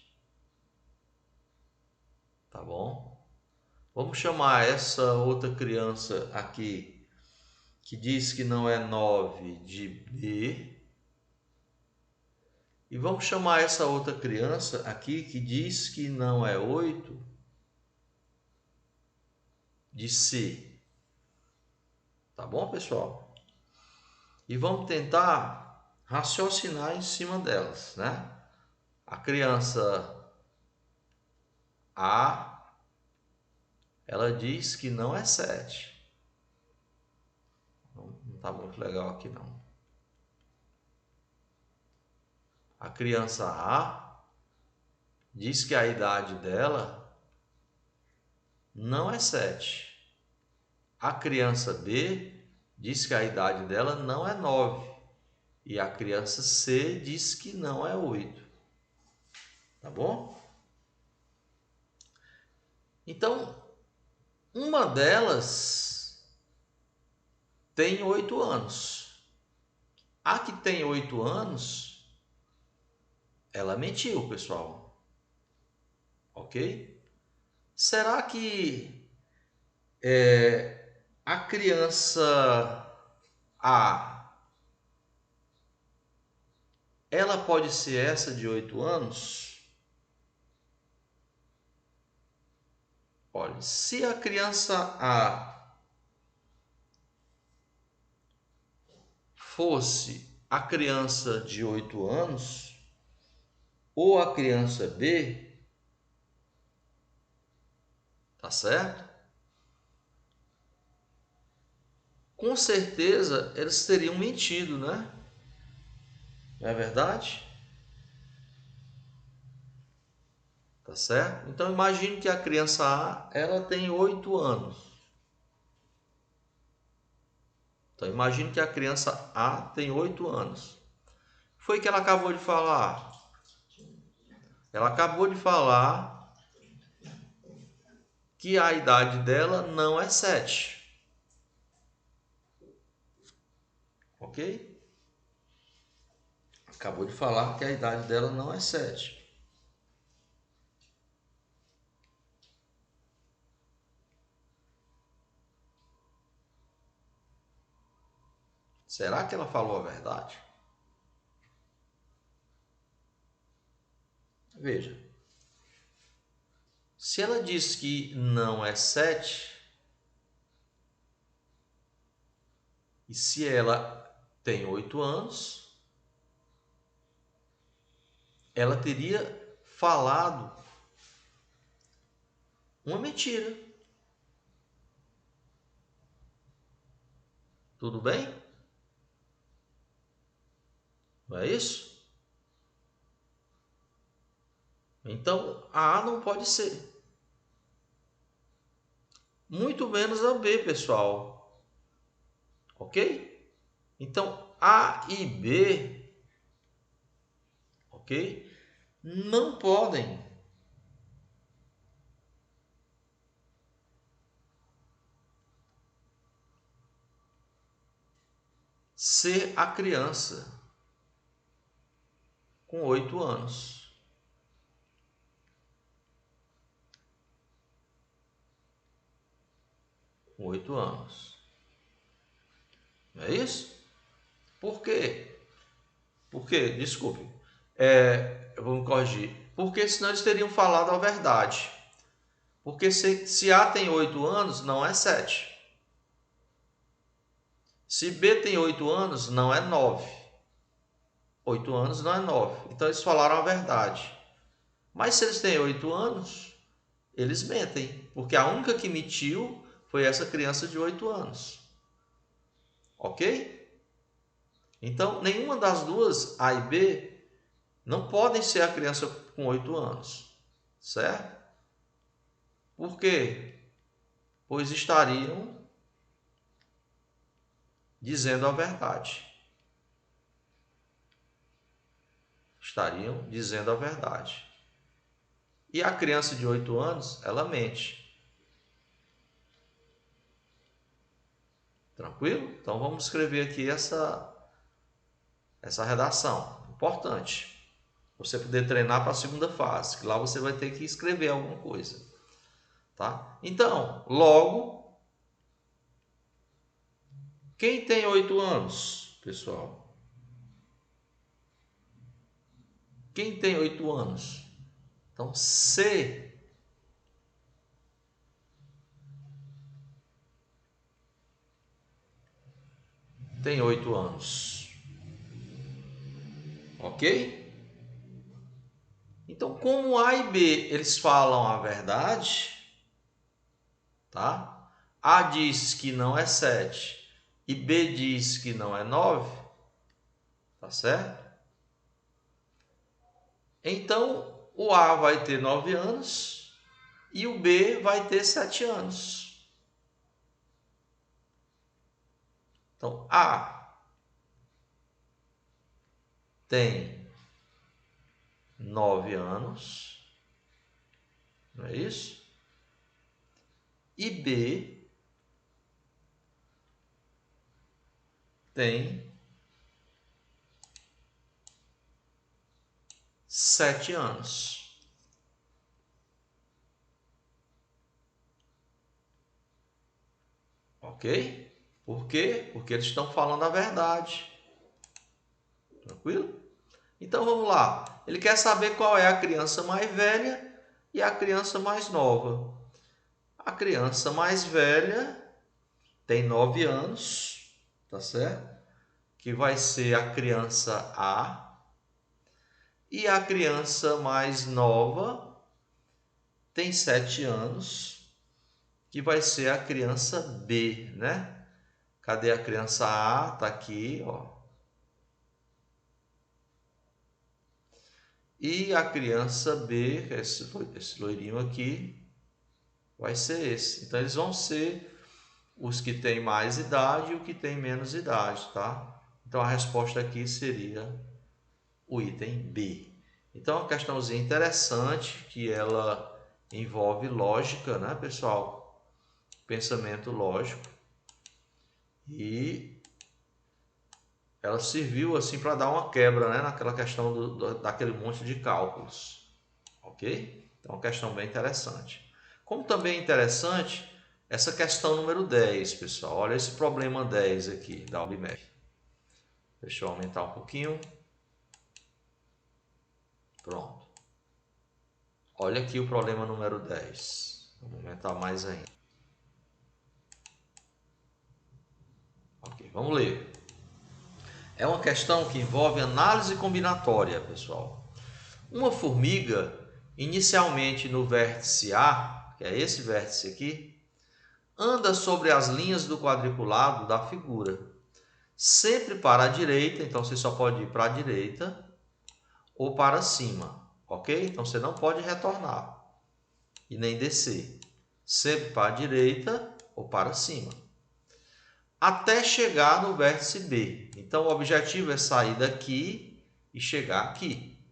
Tá bom? Vamos chamar essa outra criança aqui, que diz que não é 9, de B. E vamos chamar essa outra criança aqui, que diz que não é 8, de C. Tá bom, pessoal? E vamos tentar raciocinar em cima delas, né? A criança A, ela diz que não é 7. Não está muito legal aqui, não. A criança A diz que a idade dela não é 7. A criança B diz que a idade dela não é 9. E a criança C diz que não é 8. Tá bom? Então, uma delas tem 8 anos. A que tem 8 anos, ela mentiu, pessoal. Ok? Será que a criança A, ela pode ser essa de 8 anos? Olha, se a criança A fosse a criança de 8 anos ou a criança B, tá certo? Com certeza eles teriam mentido, né? Não é verdade? Tá certo? Então imagine que a criança A, ela tem 8 anos. Então imagine que a criança A tem 8 anos. Foi o que ela acabou de falar. Ela acabou de falar que a idade dela não é 7. Ok? Acabou de falar que a idade dela não é 7. Será que ela falou a verdade? Veja, se ela diz que não é 7, e se ela tem 8 anos, ela teria falado uma mentira. Tudo bem? Não é isso? Então, a A não pode ser. Muito menos a B, pessoal. Ok? Então, A e B, ok? Não podem ser a criança com 8 anos. Com 8 anos. Não é isso? Por quê? Por quê? Desculpe. Eu vou me corrigir. Porque senão eles teriam falado a verdade. Porque se A tem 8 anos, não é 7. Se B tem 8 anos, não é 9. 8 anos não é 9. Então eles falaram a verdade. Mas se eles têm 8 anos, eles mentem. Porque a única que mentiu foi essa criança de 8 anos. Ok? Então, nenhuma das duas, A e B, não podem ser a criança com 8 anos. Certo? Por quê? Pois estariam dizendo a verdade. Estariam dizendo a verdade. E a criança de 8 anos, ela mente. Tranquilo? Então vamos escrever aqui essa redação. Importante. Você poder treinar para a segunda fase, que lá você vai ter que escrever alguma coisa. Tá? Então, logo, quem tem 8 anos, pessoal? Quem tem 8 anos? Então, C tem 8 anos. Ok? Então, como A e B eles falam a verdade, tá? A diz que não é 7 e B diz que não é 9, tá certo? Então, o A vai ter 9 anos e o B vai ter 7 anos. Então, A tem 9 anos, não é isso? E B tem 7 anos. Ok? Por quê? Porque eles estão falando a verdade. Tranquilo? Então vamos lá. Ele quer saber qual é a criança mais velha e a criança mais nova. A criança mais velha tem 9 anos, tá certo? Que vai ser a criança A. E a criança mais nova tem 7 anos, que vai ser a criança B, né? Cadê a criança A? Tá aqui, ó. E a criança B, que é esse loirinho aqui, vai ser esse. Então eles vão ser os que têm mais idade e o que tem menos idade, tá? Então a resposta aqui seria o item B. Então, uma questãozinha interessante que ela envolve lógica, né, pessoal? Pensamento lógico. E ela serviu assim para dar uma quebra, né, naquela questão daquele monte de cálculos. Ok? Então, uma questão bem interessante. Como também é interessante essa questão número 10, pessoal. Olha esse problema 10 aqui da UBMEP. Deixa eu aumentar um pouquinho. Pronto. Olha aqui o problema número 10. Vamos aumentar mais ainda. Ok, vamos ler. É uma questão que envolve análise combinatória, pessoal. Uma formiga, inicialmente no vértice A, que é esse vértice aqui, anda sobre as linhas do quadriculado da figura, sempre para a direita, então você só pode ir para a direita ou para cima, ok? Então você não pode retornar e nem descer, sempre para a direita ou para cima, até chegar no vértice B. Então o objetivo é sair daqui e chegar aqui.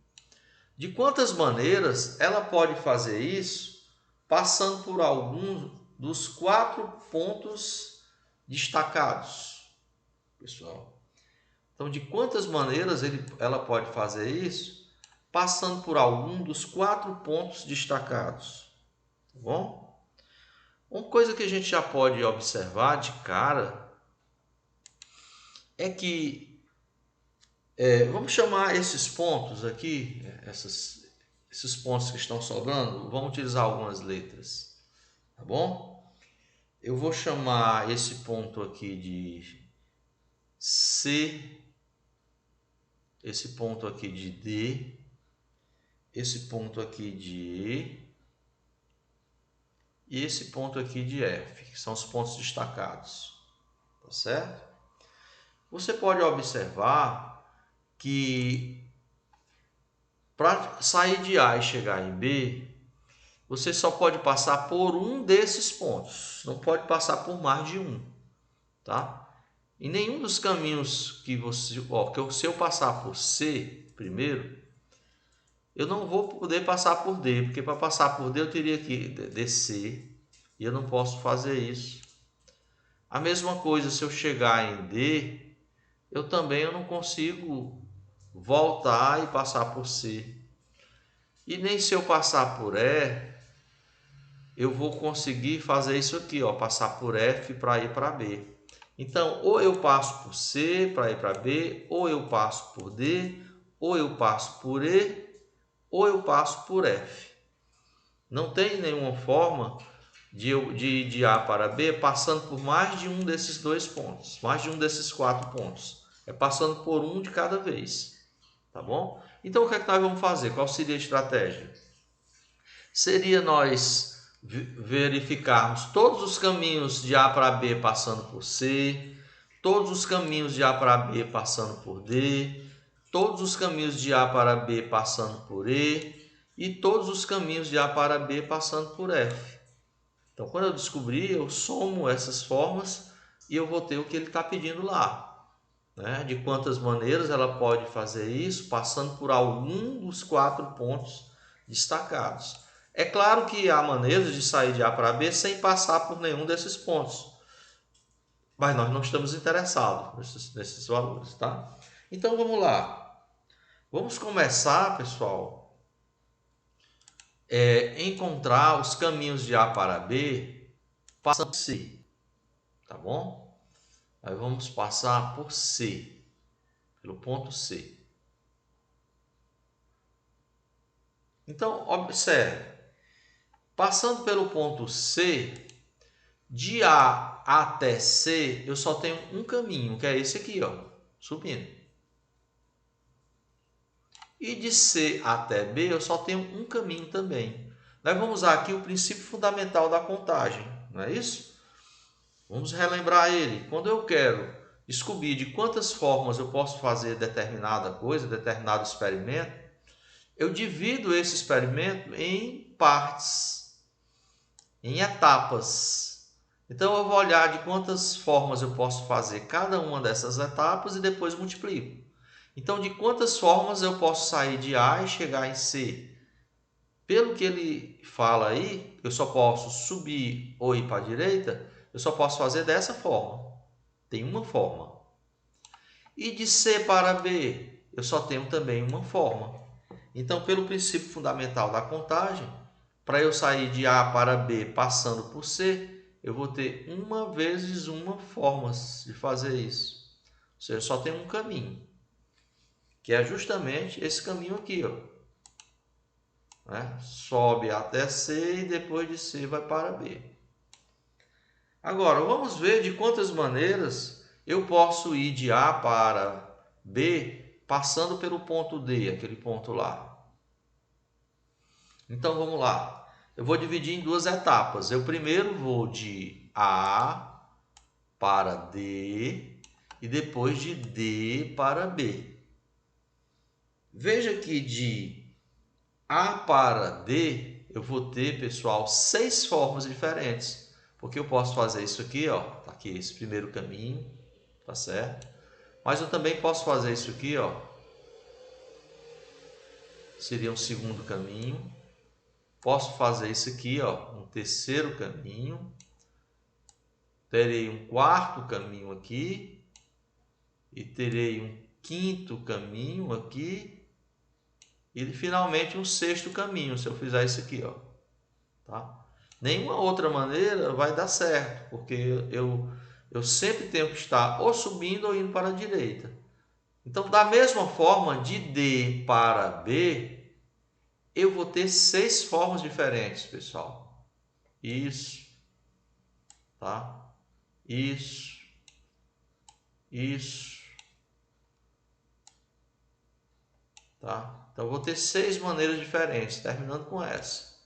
De quantas maneiras ela pode fazer isso? Passando por algum dos 4 pontos destacados, pessoal. Então, de quantas maneiras ela pode fazer isso? Passando por algum dos 4 pontos destacados, tá bom? Uma coisa que a gente já pode observar de cara é que, vamos chamar esses pontos aqui, esses pontos que estão sobrando, vamos utilizar algumas letras, tá bom? Eu vou chamar esse ponto aqui de C, esse ponto aqui de D, esse ponto aqui de E e esse ponto aqui de F, que são os pontos destacados, tá certo? Você pode observar que para sair de A e chegar em B, você só pode passar por um desses pontos, não pode passar por mais de um, tá? Em nenhum dos caminhos que se eu passar por C primeiro, eu não vou poder passar por D, porque para passar por D eu teria que descer e eu não posso fazer isso. A mesma coisa se eu chegar em D, eu não consigo voltar e passar por C. E nem se eu passar por E, eu vou conseguir fazer isso aqui, ó, passar por F para ir para B. Então, ou eu passo por C para ir para B, ou eu passo por D, ou eu passo por E, ou eu passo por F. Não tem nenhuma forma de ir de A para B passando por mais de um desses 2 pontos, mais de um desses 4 pontos. É passando por um de cada vez, tá bom? Então, o que é que nós vamos fazer? Qual seria a estratégia? Seria nós verificarmos todos os caminhos de A para B passando por C, todos os caminhos de A para B passando por D, todos os caminhos de A para B passando por E e todos os caminhos de A para B passando por F. Então, quando eu descobrir, eu somo essas formas e eu vou ter o que ele está pedindo lá, né? De quantas maneiras ela pode fazer isso, passando por algum dos 4 pontos destacados. É claro que há maneiras de sair de A para B sem passar por nenhum desses pontos, mas nós não estamos interessados nesses valores, tá? Então vamos lá. Vamos começar, pessoal, encontrar os caminhos de A para B passando por C, tá bom? Aí vamos passar por C, pelo ponto C. Então, observe, passando pelo ponto C, de A até C, eu só tenho um caminho, que é esse aqui, ó, subindo. E de C até B, eu só tenho um caminho também. Nós vamos usar aqui o princípio fundamental da contagem, não é isso? Vamos relembrar ele. Quando eu quero descobrir de quantas formas eu posso fazer determinada coisa, determinado experimento, eu divido esse experimento em partes, em etapas. Então eu vou olhar de quantas formas eu posso fazer cada uma dessas etapas e depois multiplico. Então, de quantas formas eu posso sair de A e chegar em C? Pelo que ele fala aí, eu só posso subir ou ir para a direita, eu só posso fazer dessa forma. Tem uma forma. E de C para B, eu só tenho também uma forma. Então, pelo princípio fundamental da contagem, para eu sair de A para B passando por C, eu vou ter uma vezes uma forma de fazer isso. seja, só tem um caminho, que é justamente esse caminho aqui, ó. Né? Sobe até C e depois de C vai para B. Agora, vamos ver de quantas maneiras eu posso ir de A para B passando pelo ponto D, aquele ponto lá. Então, vamos lá. Eu vou dividir em duas etapas. Eu primeiro vou de A para D e depois de D para B. Veja que de A para D eu vou ter, pessoal, 6 formas diferentes. Porque eu posso fazer isso aqui, ó, tá aqui esse primeiro caminho, tá certo? Mas eu também posso fazer isso aqui, ó, seria um segundo caminho. Posso fazer isso aqui, ó, um terceiro caminho. Terei um quarto caminho aqui e terei um quinto caminho aqui e finalmente um sexto caminho, se eu fizer isso aqui, ó, tá? Nenhuma outra maneira vai dar certo, porque eu sempre tenho que estar ou subindo ou indo para a direita. Então, da mesma forma, de D para B, eu vou ter 6 formas diferentes, pessoal. Isso, tá? Isso, tá? Então, eu vou ter 6 maneiras diferentes, terminando com essa.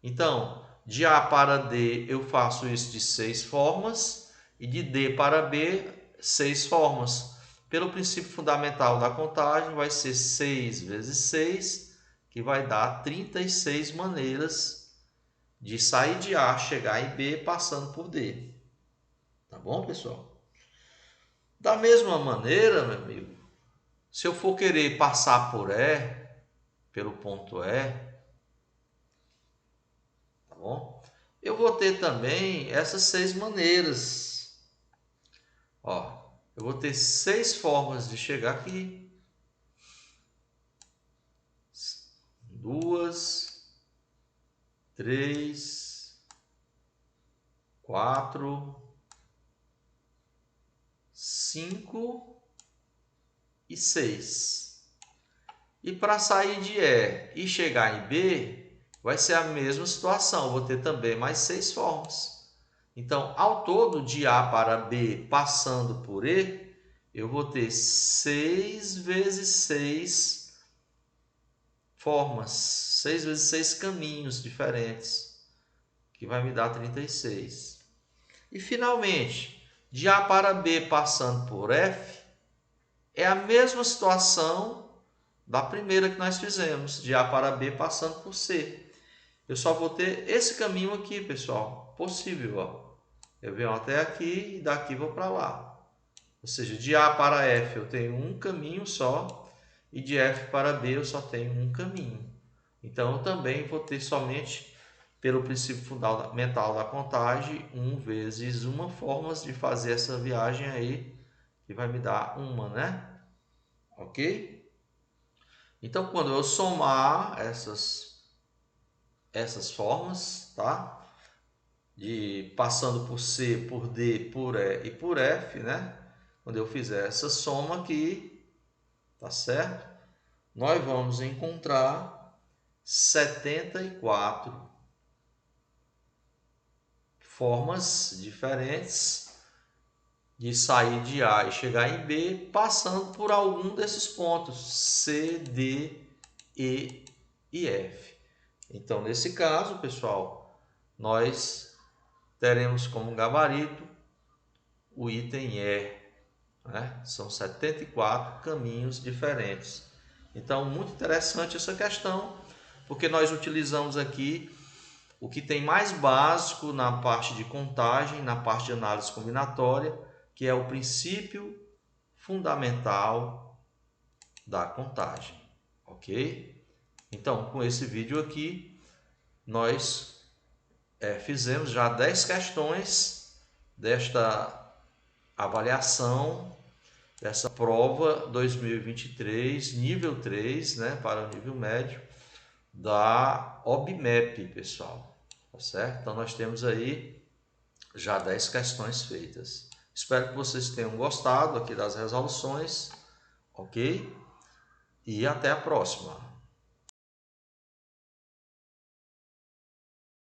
Então, de A para D eu faço isso de 6 formas e de D para B 6 formas. Pelo princípio fundamental da contagem vai ser 6 vezes 6, que vai dar 36 maneiras de sair de A, chegar em B passando por D. Tá bom, pessoal? Da mesma maneira, meu amigo, se eu for querer passar por E, pelo ponto E, tá bom? Eu vou ter também essas 6 maneiras. Ó, eu vou ter 6 formas de chegar aqui. 2, 3, 4, 5 e 6. E para sair de E e chegar em B, vai ser a mesma situação. Eu vou ter também mais 6 formas. Então, ao todo, de A para B, passando por E, eu vou ter 6 vezes 6 formas, 6 vezes 6 caminhos diferentes, que vai me dar 36. E, finalmente, de A para B, passando por F, é a mesma situação da primeira que nós fizemos, de A para B, passando por C. Eu só vou ter esse caminho aqui, pessoal, possível, ó. Eu venho até aqui e daqui vou para lá. Ou seja, de A para F eu tenho um caminho só e de F para B eu só tenho um caminho. Então eu também vou ter somente, pelo princípio fundamental da contagem, 1 vezes uma formas de fazer essa viagem aí, que vai me dar uma, né? Ok? Então quando eu somar essas formas, tá? De passando por C, por D, por E e por F, né? Quando eu fizer essa soma aqui, tá certo? Nós vamos encontrar 74 formas diferentes de sair de A e chegar em B, passando por algum desses pontos, C, D, E e F. Então, nesse caso, pessoal, nós teremos como gabarito o item E, né? São 74 caminhos diferentes. Então, muito interessante essa questão, porque nós utilizamos aqui o que tem mais básico na parte de contagem, na parte de análise combinatória, que é o princípio fundamental da contagem, ok? Então, com esse vídeo aqui, nós fizemos já 10 questões desta avaliação dessa prova 2023, nível 3, né, para o nível médio da OBMEP, pessoal. Tá certo? Então nós temos aí já 10 questões feitas. Espero que vocês tenham gostado aqui das resoluções, ok? E até a próxima.